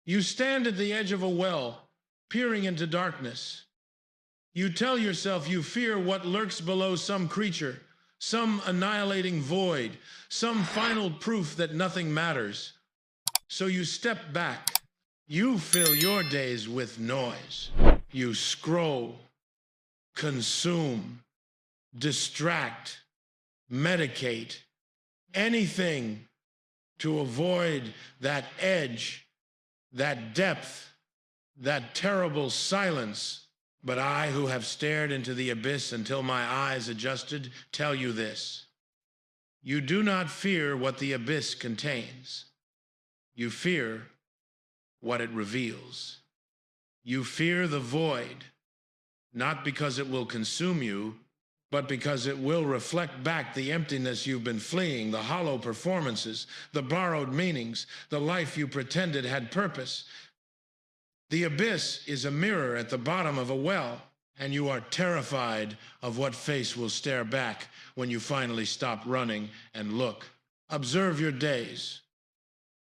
You stand at the edge of a well, peering into darkness. You tell yourself you fear what lurks below, some creature, some annihilating void, some final proof that nothing matters. So you step back. You fill your days with noise. You scroll, consume, distract, medicate, anything to avoid that edge, that depth, that terrible silence. But I, who have stared into the abyss until my eyes adjusted, tell you this. You do not fear what the abyss contains. You fear what it reveals. You fear the void, not because it will consume you, but because it will reflect back the emptiness you've been fleeing, the hollow performances, the borrowed meanings, the life you pretended had purpose. The abyss is a mirror at the bottom of a well, and you are terrified of what face will stare back when you finally stop running and look. Observe your days.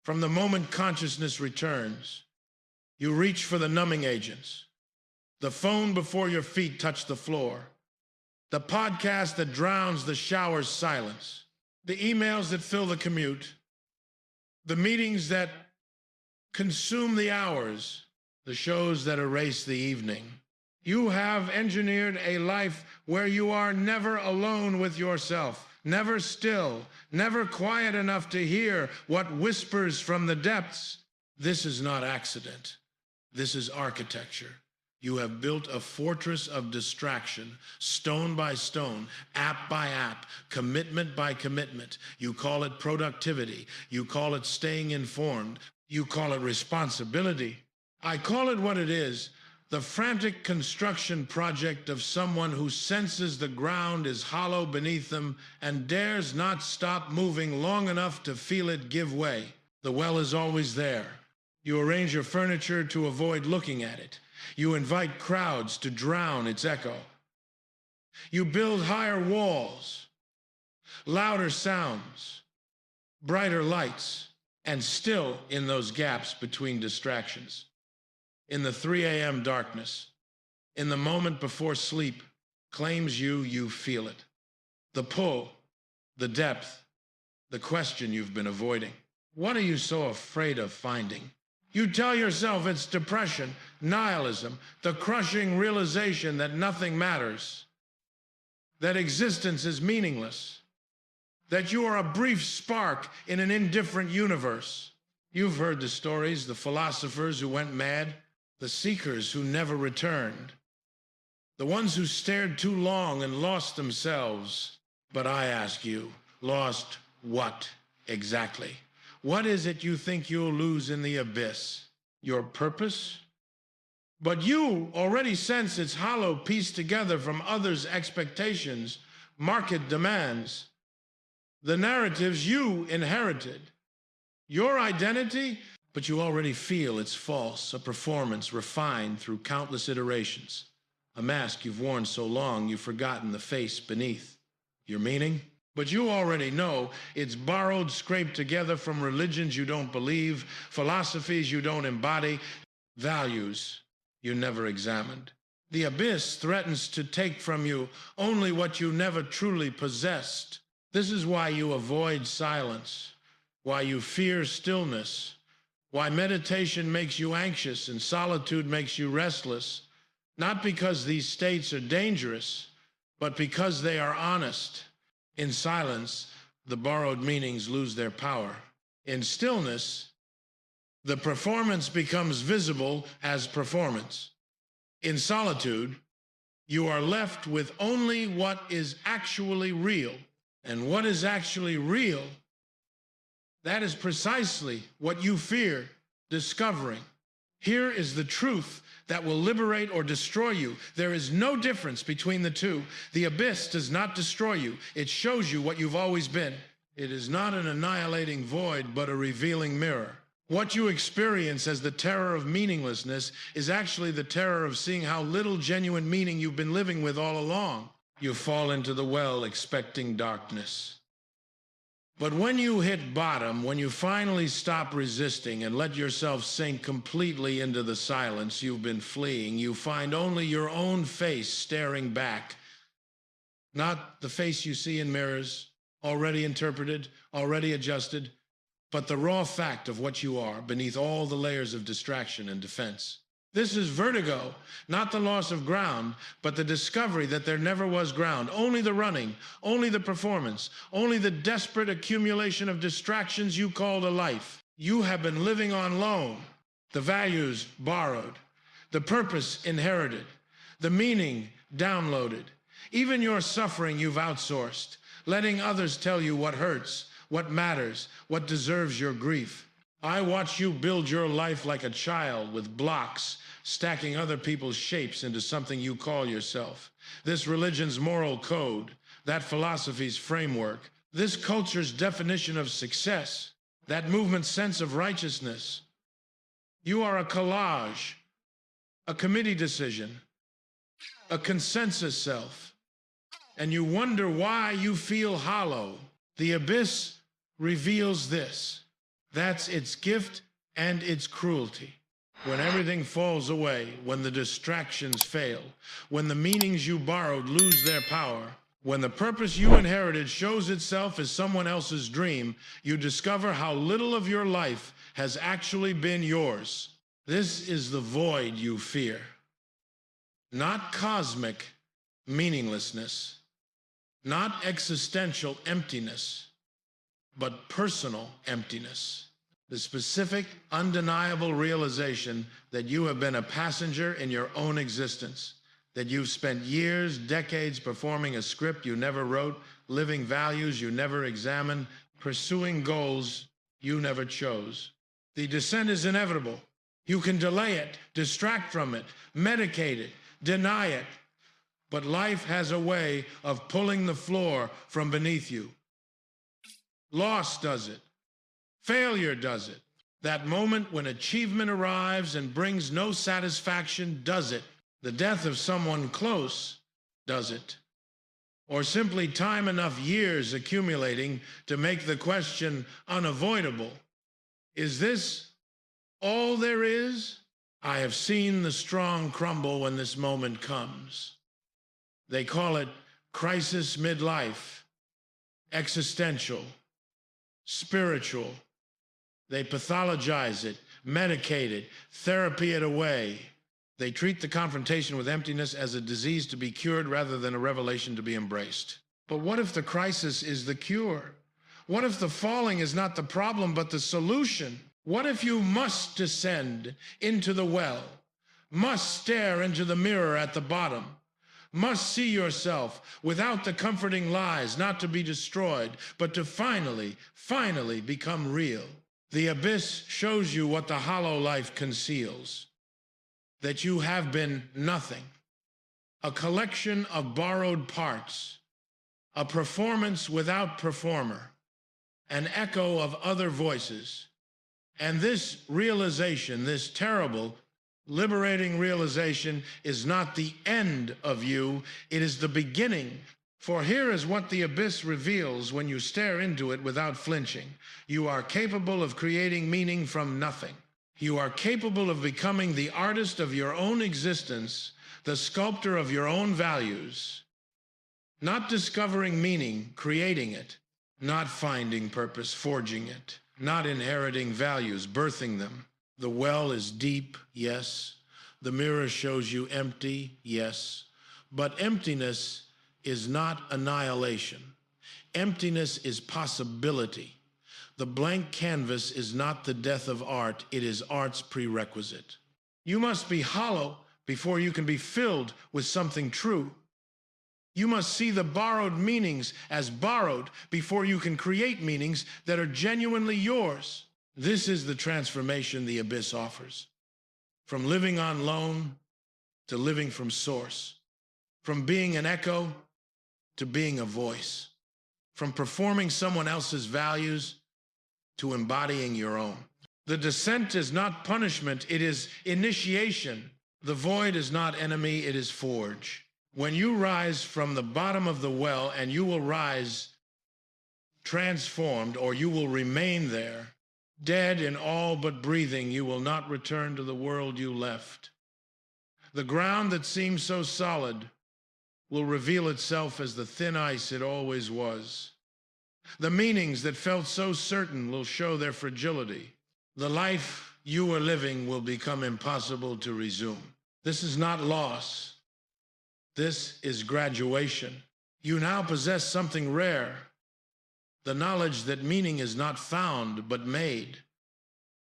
From the moment consciousness returns, you reach for the numbing agents. The phone before your feet touch the floor. The podcast that drowns the shower's silence. The emails that fill the commute. The meetings that consume the hours. The shows that erase the evening. You have engineered a life where you are never alone with yourself, never still, never quiet enough to hear what whispers from the depths. This is not accident. This is architecture. You have built a fortress of distraction, stone by stone, app by app, commitment by commitment. You call it productivity. You call it staying informed. You call it responsibility. I call it what it is, the frantic construction project of someone who senses the ground is hollow beneath them and dares not stop moving long enough to feel it give way. The well is always there. You arrange your furniture to avoid looking at it. You invite crowds to drown its echo. You build higher walls, louder sounds, brighter lights, and still in those gaps between distractions. In the 3 a.m. darkness, in the moment before sleep, claims you, you feel it. The pull, the depth, the question you've been avoiding. What are you so afraid of finding? You tell yourself it's depression, nihilism, the crushing realization that nothing matters, that existence is meaningless, that you are a brief spark in an indifferent universe. You've heard the stories, the philosophers who went mad, the seekers who never returned, the ones who stared too long and lost themselves. But I ask you, lost what exactly? What is it you think you'll lose in the abyss? Your purpose? But you already sense its hollow, pieced together from others' expectations, market demands, the narratives you inherited. Your identity? But you already feel it's false, a performance refined through countless iterations, a mask you've worn so long you've forgotten the face beneath. Your meaning? But you already know it's borrowed, scraped together from religions you don't believe, philosophies you don't embody, values you never examined. The abyss threatens to take from you only what you never truly possessed. This is why you avoid silence, why you fear stillness, why meditation makes you anxious and solitude makes you restless, not because these states are dangerous, but because they are honest. In silence, the borrowed meanings lose their power. In stillness, the performance becomes visible as performance. In solitude, you are left with only what is actually real. And what is actually real, that is precisely what you fear discovering. Here is the truth that will liberate or destroy you. There is no difference between the two. The abyss does not destroy you. It shows you what you've always been. It is not an annihilating void, but a revealing mirror. What you experience as the terror of meaninglessness is actually the terror of seeing how little genuine meaning you've been living with all along. You fall into the well expecting darkness. But when you hit bottom, when you finally stop resisting and let yourself sink completely into the silence you've been fleeing, you find only your own face staring back, not the face you see in mirrors, already interpreted, already adjusted, but the raw fact of what you are beneath all the layers of distraction and defense. This is vertigo, not the loss of ground, but the discovery that there never was ground, only the running, only the performance, only the desperate accumulation of distractions you called a life. You have been living on loan, the values borrowed, the purpose inherited, the meaning downloaded. Even your suffering you've outsourced, letting others tell you what hurts, what matters, what deserves your grief. I watch you build your life like a child with blocks, stacking other people's shapes into something you call yourself. This religion's moral code, that philosophy's framework, this culture's definition of success, that movement's sense of righteousness. You are a collage, a committee decision, a consensus self, and you wonder why you feel hollow. The abyss reveals this. That's its gift and its cruelty. When everything falls away, when the distractions fail, when the meanings you borrowed lose their power, when the purpose you inherited shows itself as someone else's dream, you discover how little of your life has actually been yours. This is the void you fear. Not cosmic meaninglessness, not existential emptiness, but personal emptiness. The specific, undeniable realization that you have been a passenger in your own existence, that you've spent years, decades performing a script you never wrote, living values you never examined, pursuing goals you never chose. The descent is inevitable. You can delay it, distract from it, medicate it, deny it, but life has a way of pulling the floor from beneath you. Loss does it. Failure does it. That moment when achievement arrives and brings no satisfaction does it. The death of someone close does it. Or simply time enough years accumulating to make the question unavoidable. Is this all there is? I have seen the strong crumble when this moment comes. They call it crisis midlife, existential, spiritual. They pathologize it, medicate it, therapy it away. They treat the confrontation with emptiness as a disease to be cured rather than a revelation to be embraced. But what if the crisis is the cure? What if the falling is not the problem but the solution? What if you must descend into the well, must stare into the mirror at the bottom, must see yourself without the comforting lies not to be destroyed, but to finally become real? The abyss shows you what the hollow life conceals, that you have been nothing, a collection of borrowed parts, a performance without performer, an echo of other voices. And this realization, this terrible, liberating realization, is not the end of you, it is the beginning. For here is what the abyss reveals when you stare into it without flinching. You are capable of creating meaning from nothing. You are capable of becoming the artist of your own existence, the sculptor of your own values. Not discovering meaning, creating it. Not finding purpose, forging it. Not inheriting values, birthing them. The well is deep, yes. The mirror shows you empty, yes. But emptiness is not annihilation. Emptiness is possibility. The blank canvas is not the death of art, it is art's prerequisite. You must be hollow before you can be filled with something true. You must see the borrowed meanings as borrowed before you can create meanings that are genuinely yours. This is the transformation the abyss offers. From living on loan to living from source. From being an echo to being a voice. From performing someone else's values to embodying your own. The descent is not punishment, it is initiation. The void is not enemy, it is forge. When you rise from the bottom of the well, and you will rise transformed, or you will remain there. Dead in all but breathing, you will not return to the world you left. The ground that seems so solid will reveal itself as the thin ice it always was. The meanings that felt so certain will show their fragility. The life you were living will become impossible to resume. This is not loss. This is graduation. You now possess something rare, the knowledge that meaning is not found but made,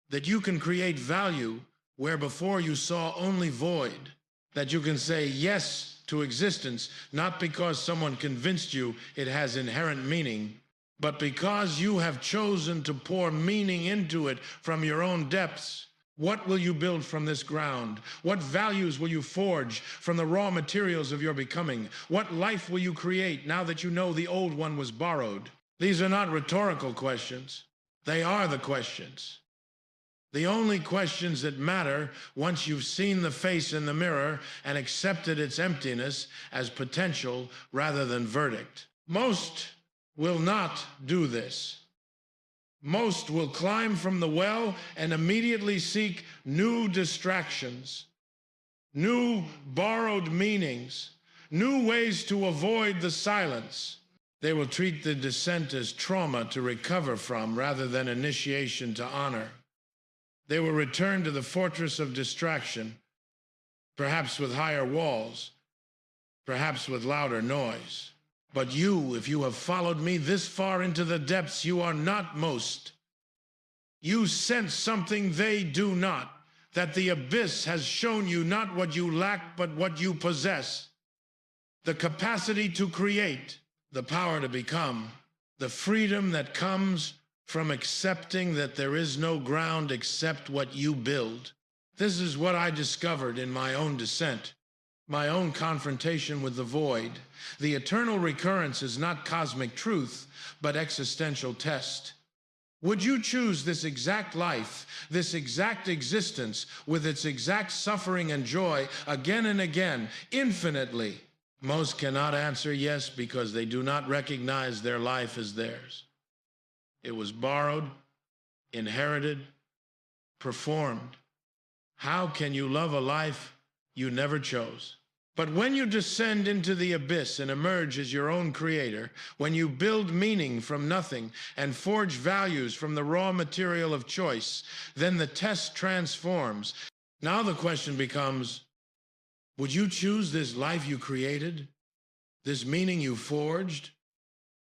that you can create value where before you saw only void, that you can say yes to existence, not because someone convinced you it has inherent meaning, but because you have chosen to pour meaning into it from your own depths. What will you build from this ground? What values will you forge from the raw materials of your becoming? What life will you create now that you know the old one was borrowed? These are not rhetorical questions. They are the questions. The only questions that matter once you've seen the face in the mirror and accepted its emptiness as potential rather than verdict. Most will not do this. Most will climb from the well and immediately seek new distractions, new borrowed meanings, new ways to avoid the silence. They will treat the descent as trauma to recover from rather than initiation to honor. They will return to the fortress of distraction, perhaps with higher walls, perhaps with louder noise. But you, if you have followed me this far into the depths, you are not most. You sense something they do not, that the abyss has shown you not what you lack, but what you possess. The capacity to create, the power to become, the freedom that comes from accepting that there is no ground except what you build. This is what I discovered in my own descent, my own confrontation with the void. The eternal recurrence is not cosmic truth, but existential test. Would you choose this exact life, this exact existence, with its exact suffering and joy again and again, infinitely? Most cannot answer yes because they do not recognize their life as theirs. It was borrowed, inherited, performed. How can you love a life you never chose? But when you descend into the abyss and emerge as your own creator, when you build meaning from nothing and forge values from the raw material of choice, then the test transforms. Now the question becomes, would you choose this life you created, this meaning you forged,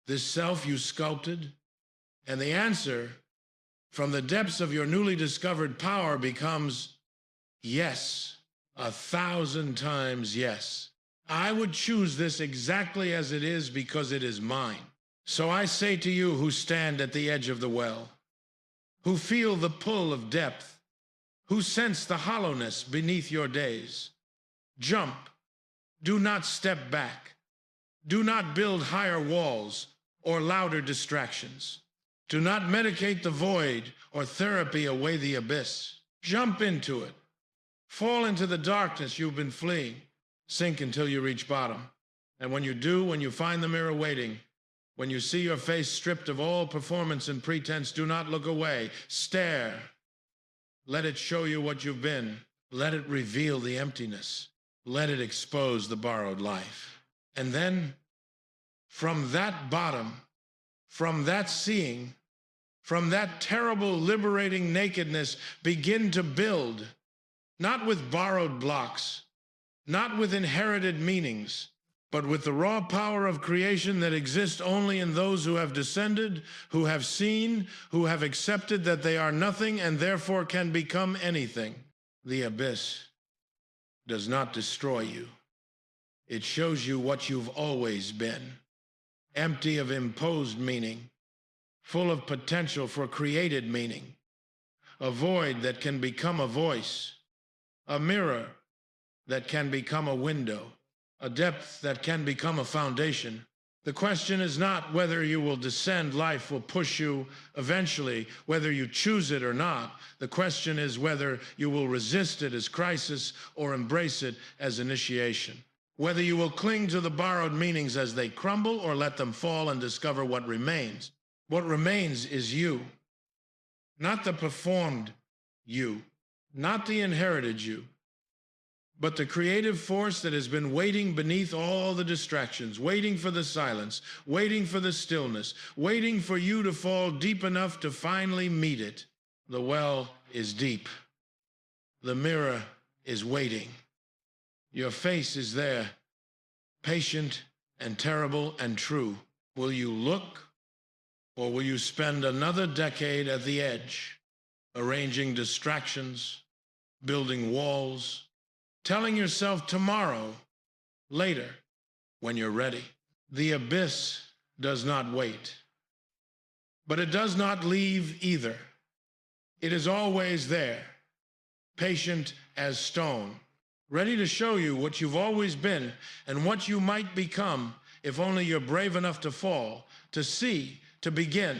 this self you sculpted? And the answer from the depths of your newly discovered power becomes yes. 1,000 times yes. I would choose this exactly as it is because it is mine. So I say to you who stand at the edge of the well, who feel the pull of depth, who sense the hollowness beneath your days, jump. Do not step back. Do not build higher walls or louder distractions. Do not medicate the void or therapy away the abyss. Jump into it. Fall into the darkness you've been fleeing. Sink until you reach bottom. And when you do, when you find the mirror waiting, when you see your face stripped of all performance and pretense, do not look away. Stare. Let it show you what you've been. Let it reveal the emptiness. Let it expose the borrowed life. And then, from that bottom, from that seeing, from that terrible liberating nakedness, begin to build. Not with borrowed blocks, not with inherited meanings, but with the raw power of creation that exists only in those who have descended, who have seen, who have accepted that they are nothing and therefore can become anything. The abyss does not destroy you. It shows you what you've always been, empty of imposed meaning, full of potential for created meaning, a void that can become a voice, a mirror that can become a window, a depth that can become a foundation. The question is not whether you will descend, life will push you eventually, whether you choose it or not. The question is whether you will resist it as crisis or embrace it as initiation. Whether you will cling to the borrowed meanings as they crumble or let them fall and discover what remains. What remains is you, not the performed you, not the inherited you, but the creative force that has been waiting beneath all the distractions, waiting for the silence, waiting for the stillness, waiting for you to fall deep enough to finally meet it. The well is deep. The mirror is waiting. Your face is there, patient and terrible and true. Will you look, or will you spend another decade at the edge, arranging distractions, building walls, telling yourself tomorrow, later, when you're ready? The abyss does not wait, but it does not leave either. It is always there, patient as stone, ready to show you what you've always been and what you might become if only you're brave enough to fall, to see, to begin,